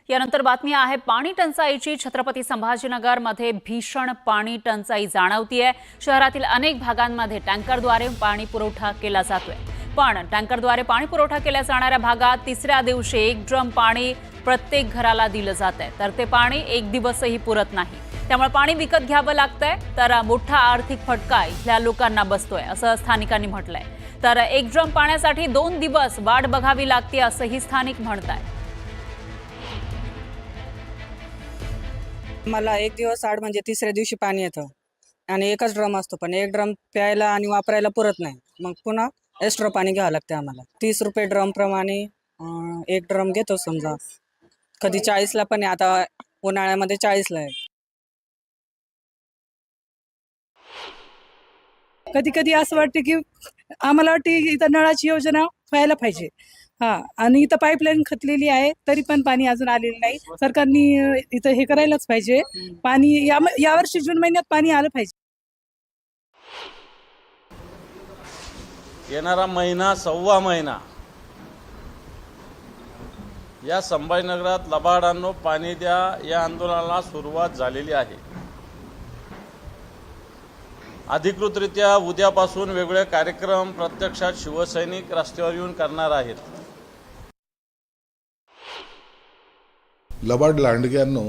यानंतर बातमी आहे पाणी टंचाईची। छत्रपती संभाजीनगरमध्ये भीषण पाणी टंचाई जाणवतीये। शहरातील अनेक भागांमध्ये टँकरद्वारे पाणी पुरवठा केला जातोय, पण टँकरद्वारे पाणी पुरवठा केल्या जाणाऱ्या भागात तिसऱ्या दिवशी 1 ड्रम पाणी प्रत्येक घराला दिलं जातंय, तर ते पाणी 1 दिवसही पुरत नाही। त्यामुळे पाणी विकत घ्यावं लागतंय, तर मोठा आर्थिक फटका इथल्या लोकांना बसतोय, असं स्थानिकांनी म्हटलंय। तर 1 ड्रम पाण्यासाठी 2 दिवस वाट बघावी लागते, असंही स्थानिक म्हणतायत। मला 1 दिवस आड म्हणजे तिसऱ्या दिवशी पाणी येतं आणि एकच ड्रम असतो, पण 1 ड्रम प्यायला आणि वापरायला पुरत नाही। मग पुन्हा एक्स्ट्रा पाणी घ्यावं लागतं आम्हाला। 30 रुपये ड्रम प्रमाणे 1 ड्रम घेतो समजा। कधी 40 ला पण आहे, आता उन्हाळ्यामध्ये 40 ला आहे। कधी कधी असं वाटतं की आम्हाला वाटते इथं नळाची योजना व्हायला पाहिजे। आणि इथं पाईपलाईन खचलेली आहे, तरी पण पाणी अजून आलेलं नाही। सरकारने इथं हे करायलाच पाहिजे। पाणी यावर्षी जून महिन्यात पाणी आलं पाहिजे। येणारा महिना, सव्वा महिना या संभाजीनगरात लबाडांनो पाणी द्या या आंदोलनाला सुरुवात झालेली आहे। अधिकृतरित्या उद्यापासून वेगवेगळे कार्यक्रम प्रत्यक्षात शिवसैनिक रस्त्यावर येऊन करणार आहेत। लबाड लांडग्यांनो,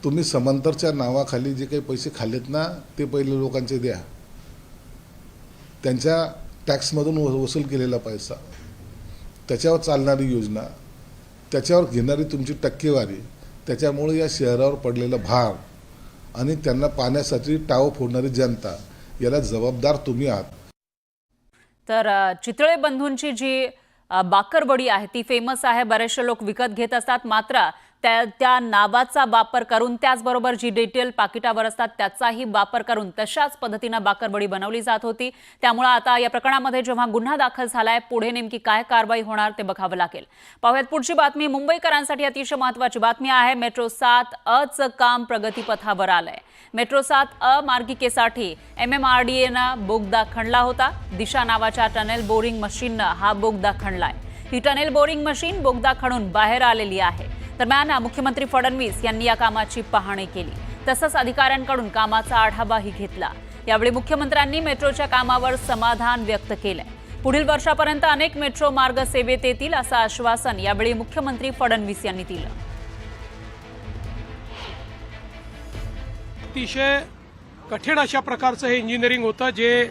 तुम्ही समांतरच्या नावाखाली जे काही पैसे खाल्लेत ना, ते पहिले लोकांचे द्या। त्यांच्या टॅक्समधून वसूल केलेला पैसा, त्याच्यावर चालणारी योजना, त्याच्यावर घेणारी तुमची टक्केवारी, त्याच्यामुळे या शहरावर पडलेला भार आणि त्यांना पाण्यासाठी टाव फोडणारी जनता, याला जबाबदार तुम्ही आहात। तर चितळे बंधूंची जी बाकरवडी आहे ती फेमस आहे, बरेचसे लोक विकत घेत असतात, मात्र त्या नावाचा वापर करून, त्याचबरोबर जी डिटेल पाकिटावर असतात त्याचाही वापर करून तशाच पद्धतीने बाकरवडी बनवली जात होती। त्यामुळे आता या प्रकरणामध्ये जेव्हा गुन्हा दाखल झालाय, पुढे नेमकी काय कारवाई होणार ते बघावं लागेल। पाहूयात पुढची बातमी। मुंबईकरांसाठी अतिशय महत्त्वाची बातमी आहे। मेट्रो 7अ काम प्रगतीपथावर आलंय। मेट्रो 7अ मार्गिकेसाठी MMRDAनं बोगदा खणला होता। दिशा नावाच्या टनेल बोरिंग मशीननं हा बोगदा खणलाय। ही टनेल बोरिंग मशीन बोगदा खणून बाहेर आलेली आहे। दरम्यान मुख्यमंत्री फडणवीस यांनी या कामाची पाहणी केली, तसंच अधिकाऱ्यांकडून कामाचा आढावाही घेतला। यावेळी मुख्यमंत्र्यांनी मेट्रोच्या कामावर समाधान व्यक्त केलंय। पुढील वर्षापर्यंत अनेक मेट्रो मार्ग सेवेत येतील, असं आश्वासन यावेळी मुख्यमंत्री फडणवीस यांनी दिलं। अतिशय कठीण अशा प्रकारचं हे इंजिनिअरिंग होतं, जे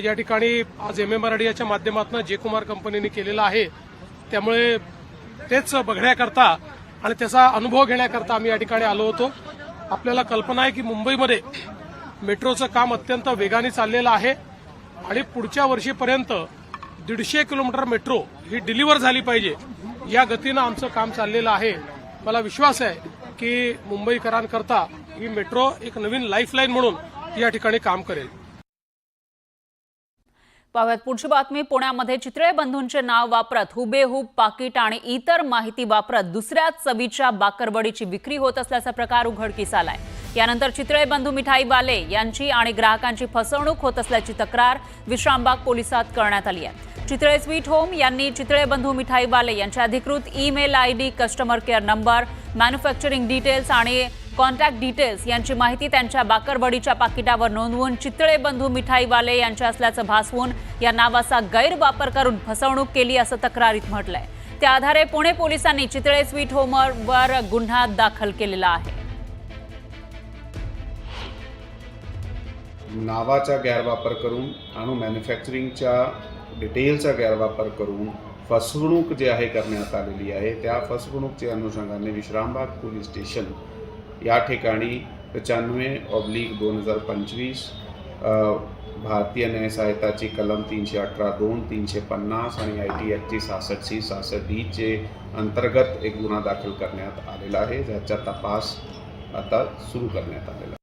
या ठिकाणी आज MMRDAच्या माध्यमातून जे.कुमार कंपनीने केलेलं आहे। त्यामुळे तेच बघण्याकरता आणि त्याचा अनुभव घेण्याकरता आम्ही या ठिकाणी आलो होतो। आपल्याला कल्पना आहे की मुंबईमध्ये मेट्रोचं काम अत्यंत वेगाने चाललेलं आहे आणि पुढच्या वर्षीपर्यंत 150 किलोमीटर मेट्रो ही डिलिव्हर झाली पाहिजे, या गतीनं आमचं काम चाललेलं आहे। मला विश्वास आहे की मुंबईकरांकरता ही मेट्रो एक नवीन लाईफलाईन म्हणून या ठिकाणी काम करेल। पाहूयात पुढची बातमी। पुण्यामध्ये चितळे बंधूंचे नाव वापरत हुबेहूब पाकिट आणि इतर माहिती वापरत दुसऱ्याच चवीच्या बाकरवडीची विक्री होत असल्याचा प्रकार उघडकीस आलाय। यानंतर चितळे बंधू मिठाईवाले यांची आणि ग्राहकांची फसवणूक होत असल्याची तक्रार विश्रामबाग पोलिसात करण्यात आली आहे। चितळे स्वीट होम यांनी चितळे बंधू मिठाईवाले यांच्या अधिकृत email ID, customer care number, manufacturing details आणि कॉन्टॅक्ट डिटेल्स यांची माहिती त्यांच्या बाकरवडीच्या पाकिटावर नोंदवून चितळे बंधू मिठाईवाले यांच्या असल्याचं भासवून या नावाचा गैरवापर करून फसवणूक केली, असं तक्रारीत म्हटलंय। त्या आधारे पुणे पोलिसांनी चितळे स्वीट होमवर गुन्हा दाखल केलेला आहे। नावाचा गैरवापर करून आणि मॅन्युफॅक्चरिंगच्या डिटेलचा गैरवापर करून फसवणूक जे आहे करण्यात आलेली आहे। त्या फसवणूकच्या अनुषंगाने विश्रामबाग पोलीस स्टेशन या ठिकाणी 95/2025 भारतीय न्याय सहायताची कलम 318(2), 350 आणि IT ॲक्टची 66C, 66D चे अंतर्गत एक गुन्हा दाखल करण्यात आलेला आहे, ज्याचा तपास आता सुरू करण्यात आलेला आहे।